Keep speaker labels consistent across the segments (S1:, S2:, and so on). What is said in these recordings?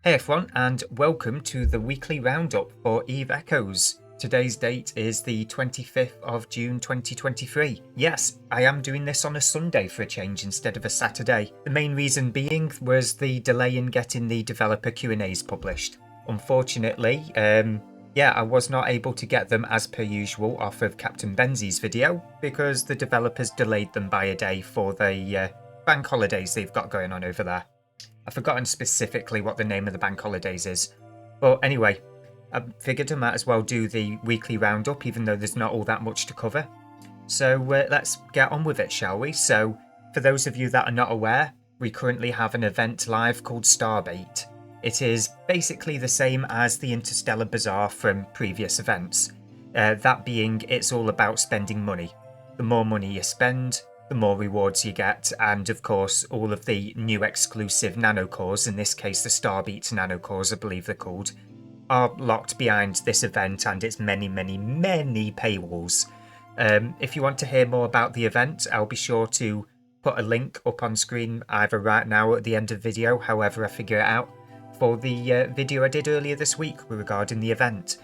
S1: Hey everyone, and welcome to the weekly roundup for Eve Echoes. Today's date is the 25th of June 2023. Yes, I am doing this on a Sunday for a change instead of a Saturday. The main reason being was the delay in getting the developer Q&As published. Unfortunately, I was not able to get them as per usual off of Captain Benzie's video because the developers delayed them by a day for the bank holidays they've got going on over there. I've forgotten specifically what the name of the bank holidays is. But anyway, I figured I might as well do the weekly roundup, even though there's not all that much to cover. So let's get on with it, shall we? So, for those of you that are not aware, we currently have an event live called Starbait. It is basically the same as the Interstellar Bazaar from previous events. That being, it's all about spending money. The more money you spend, the more rewards you get, and of course all of the new exclusive nanocores, in this case the Starbait nanocores I believe they're called, are locked behind this event and its many paywalls. If you want to hear more about the event, I'll be sure to put a link up on screen either right now or at the end of the video, however I figure it out, for the video I did earlier this week regarding the event.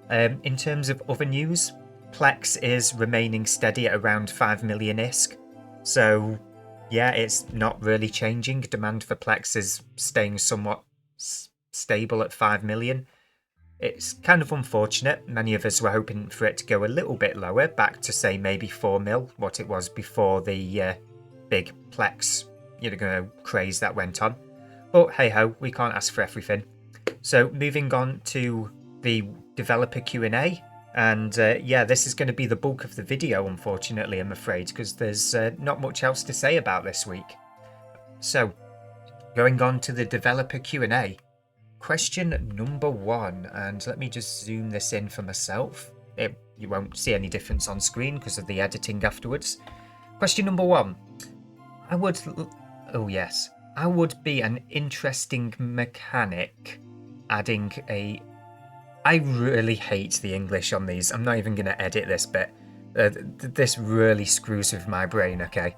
S1: In terms of other news, Plex is remaining steady at around 5 million ISK. So, yeah, it's not really changing. Demand for Plex is staying somewhat stable at 5 million. It's kind of unfortunate. Many of us were hoping for it to go a little bit lower, back to say maybe 4 mil, what it was before the big Plex, craze that went on. But hey ho, we can't ask for everything. So, moving on to the developer Q&A. And this is going to be the bulk of the video, unfortunately, I'm afraid, because there's not much else to say about this week. So, going on to the developer Q&A. Question number 1, and let me just zoom this in for myself. You won't see any difference on screen because of the editing afterwards. Question number 1. I would be an interesting mechanic adding a... I really hate the English on these. I'm not even going to edit this bit. This really screws with my brain, okay?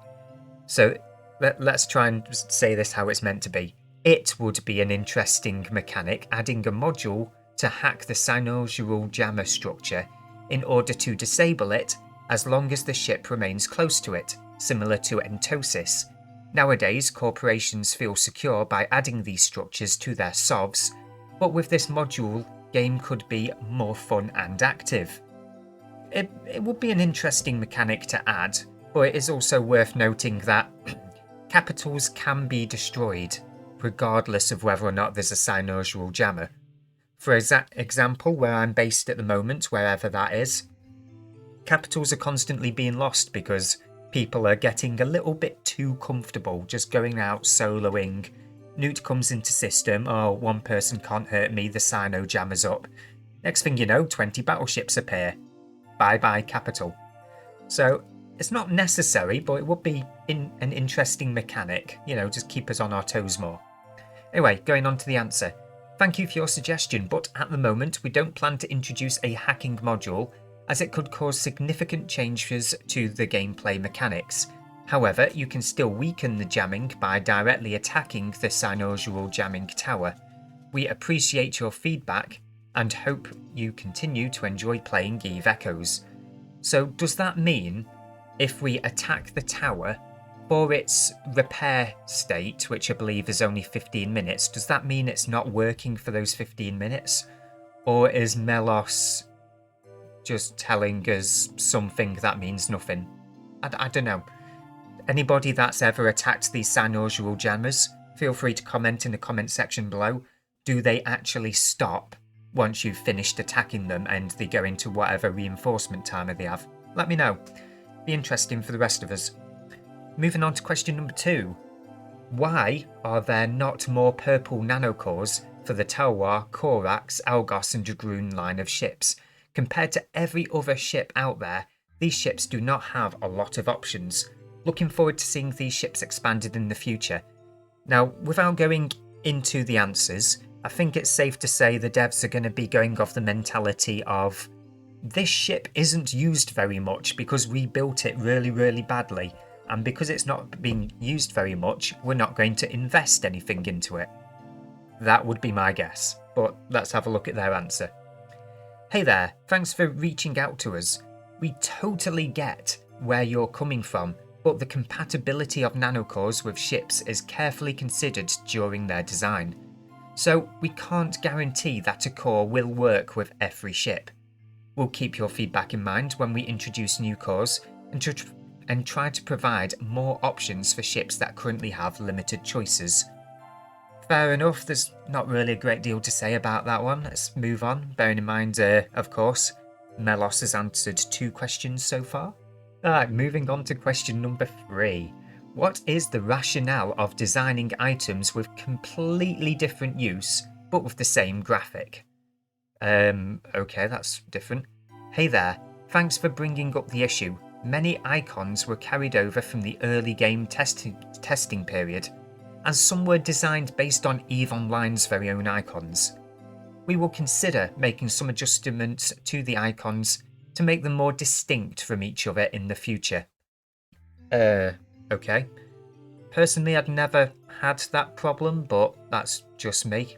S1: So let's try and say this how it's meant to be. It would be an interesting mechanic adding a module to hack the cynosural jammer structure in order to disable it as long as the ship remains close to it, similar to entosis. Nowadays, corporations feel secure by adding these structures to their SOVs, but with this module, game could be more fun and active. It would be an interesting mechanic to add, but it is also worth noting that capitals can be destroyed, regardless of whether or not there's a cynosural jammer. For example, where I'm based at the moment, wherever that is, capitals are constantly being lost because people are getting a little bit too comfortable just going out soloing. Newt comes into system, oh, one person can't hurt me, the Cyno jammer's up. Next thing you know, 20 battleships appear. Bye-bye capital. So, it's not necessary, but it would be an interesting mechanic. Just keep us on our toes more. Anyway, going on to the answer. Thank you for your suggestion, but at the moment we don't plan to introduce a hacking module, as it could cause significant changes to the gameplay mechanics. However, you can still weaken the jamming by directly attacking the cynosural jamming tower. We appreciate your feedback and hope you continue to enjoy playing Eve Echoes. So does that mean if we attack the tower for its repair state, which I believe is only 15 minutes, does that mean it's not working for those 15 minutes? Or is Melos just telling us something that means nothing? I don't know. Anybody that's ever attacked these cynosural jammers, feel free to comment in the comment section below. Do they actually stop once you've finished attacking them and they go into whatever reinforcement timer they have? Let me know. Be interesting for the rest of us. Moving on to question number 2. Why are there not more purple nanocores for the Telwar, Korax, Algos and Dragoon line of ships? Compared to every other ship out there, these ships do not have a lot of options. Looking forward to seeing these ships expanded in the future. Now, without going into the answers, I think it's safe to say the devs are going to be going off the mentality of this ship isn't used very much because we built it really badly, and because it's not being used very much, we're not going to invest anything into it. That would be my guess, but let's have a look at their answer. Hey there, thanks for reaching out to us. We totally get where you're coming from, but the compatibility of nanocores with ships is carefully considered during their design. So we can't guarantee that a core will work with every ship. We'll keep your feedback in mind when we introduce new cores and try to provide more options for ships that currently have limited choices. Fair enough, there's not really a great deal to say about that one. Let's move on, bearing in mind, of course, Melos has answered 2 questions so far. Alright, moving on to question number 3. What is the rationale of designing items with completely different use, but with the same graphic? Okay, that's different. Hey there, thanks for bringing up the issue. Many icons were carried over from the early game testing period, and some were designed based on EVE Online's very own icons. We will consider making some adjustments to the icons to make them more distinct from each other in the future. Okay. Personally, I'd never had that problem, but that's just me.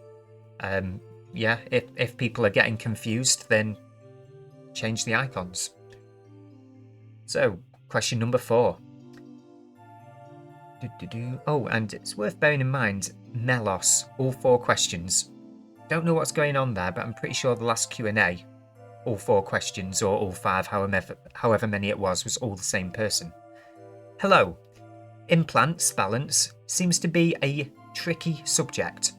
S1: Yeah, if people are getting confused, then change the icons. So, question number 4. Oh, and it's worth bearing in mind, Melos, all 4 questions. Don't know what's going on there, but I'm pretty sure the last Q&A, all 4 questions, or all 5, however many it was all the same person. Hello. Implants balance seems to be a tricky subject.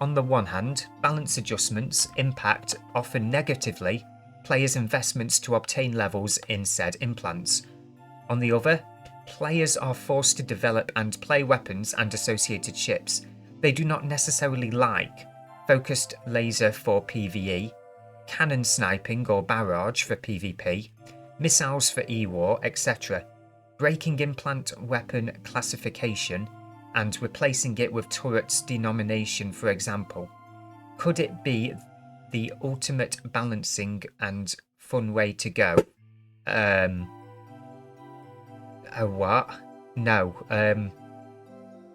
S1: On the one hand, balance adjustments impact often negatively players' investments to obtain levels in said implants. On the other, players are forced to develop and play weapons and associated ships they do not necessarily like, focused laser for PvE, cannon sniping or barrage for PvP, missiles for E-War, etc., breaking implant weapon classification and replacing it with turrets denomination, for example. Could it be the ultimate balancing and fun way to go? What? No.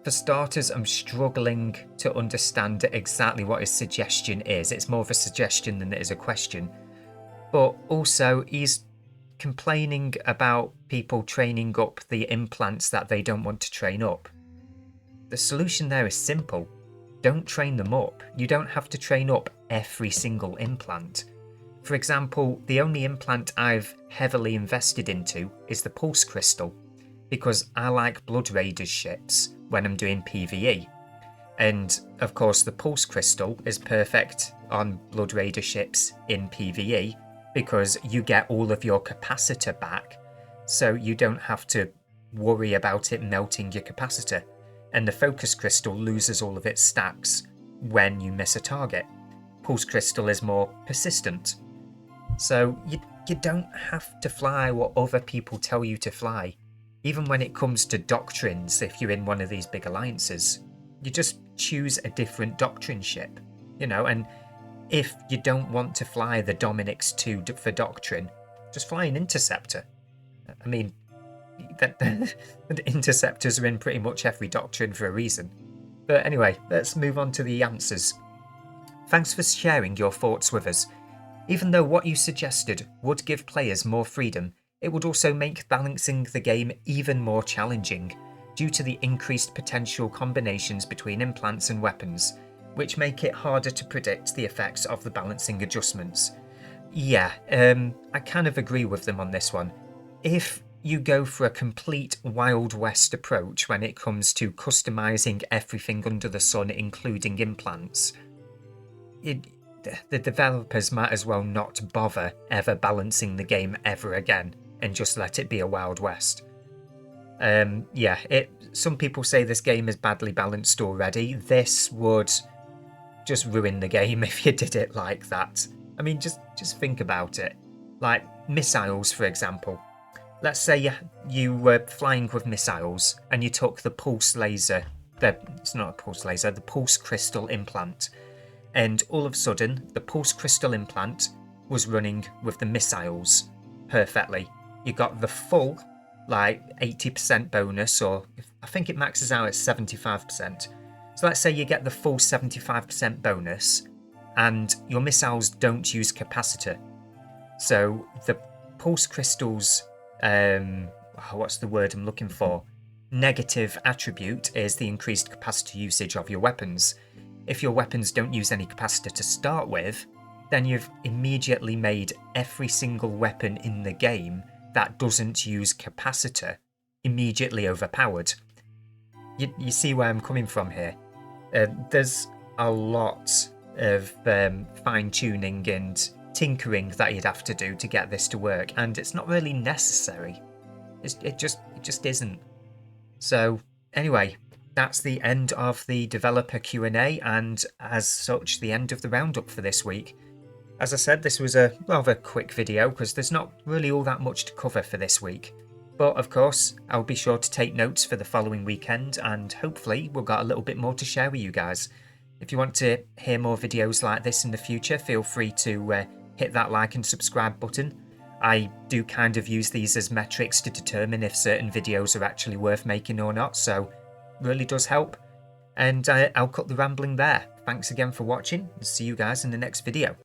S1: For starters, I'm struggling to understand exactly what his suggestion is. It's more of a suggestion than it is a question. But also, he's complaining about people training up the implants that they don't want to train up. The solution there is simple. Don't train them up. You don't have to train up every single implant. For example, the only implant I've heavily invested into is the Pulse Crystal, because I like Blood Raiders ships when I'm doing PvE. And of course the Pulse Crystal is perfect on Blood Raider ships in PvE because you get all of your capacitor back, so you don't have to worry about it melting your capacitor. And the Focus Crystal loses all of its stacks when you miss a target. Pulse Crystal is more persistent. So you don't have to fly what other people tell you to fly. Even when it comes to doctrines, if you're in one of these big alliances, you just choose a different doctrine ship, and if you don't want to fly the Dominix 2 for doctrine, just fly an Interceptor. I mean, the Interceptors are in pretty much every doctrine for a reason. But anyway, let's move on to the answers. Thanks for sharing your thoughts with us. Even though what you suggested would give players more freedom, it would also make balancing the game even more challenging, due to the increased potential combinations between implants and weapons, which make it harder to predict the effects of the balancing adjustments. Yeah, I kind of agree with them on this one. If you go for a complete Wild West approach when it comes to customizing everything under the sun, including implants, the developers might as well not bother ever balancing the game ever again and just let it be a Wild West. Some people say this game is badly balanced already. This would just ruin the game if you did it like that. I mean, just think about it. Like missiles, for example. Let's say you were flying with missiles and you took the pulse laser. It's not a pulse laser, the pulse crystal implant. And all of a sudden, the pulse crystal implant was running with the missiles perfectly. You got the full, 80% bonus, or I think it maxes out at 75%. So let's say you get the full 75% bonus and your missiles don't use capacitor. So the pulse crystals, what's the word I'm looking for? Negative attribute is the increased capacitor usage of your weapons. If your weapons don't use any capacitor to start with, then you've immediately made every single weapon in the game that doesn't use capacitor immediately overpowered. You see where I'm coming from here? There's a lot of fine-tuning and tinkering that you'd have to do to get this to work, and it's not really necessary. It just isn't. So anyway, that's the end of the developer Q&A, and as such the end of the roundup for this week. As I said, this was a rather quick video because there's not really all that much to cover for this week. But of course, I'll be sure to take notes for the following weekend, and hopefully we'll get a little bit more to share with you guys. If you want to hear more videos like this in the future, feel free to hit that like and subscribe button. I do kind of use these as metrics to determine if certain videos are actually worth making or not, so it really does help. And I'll cut the rambling there. Thanks again for watching, and see you guys in the next video.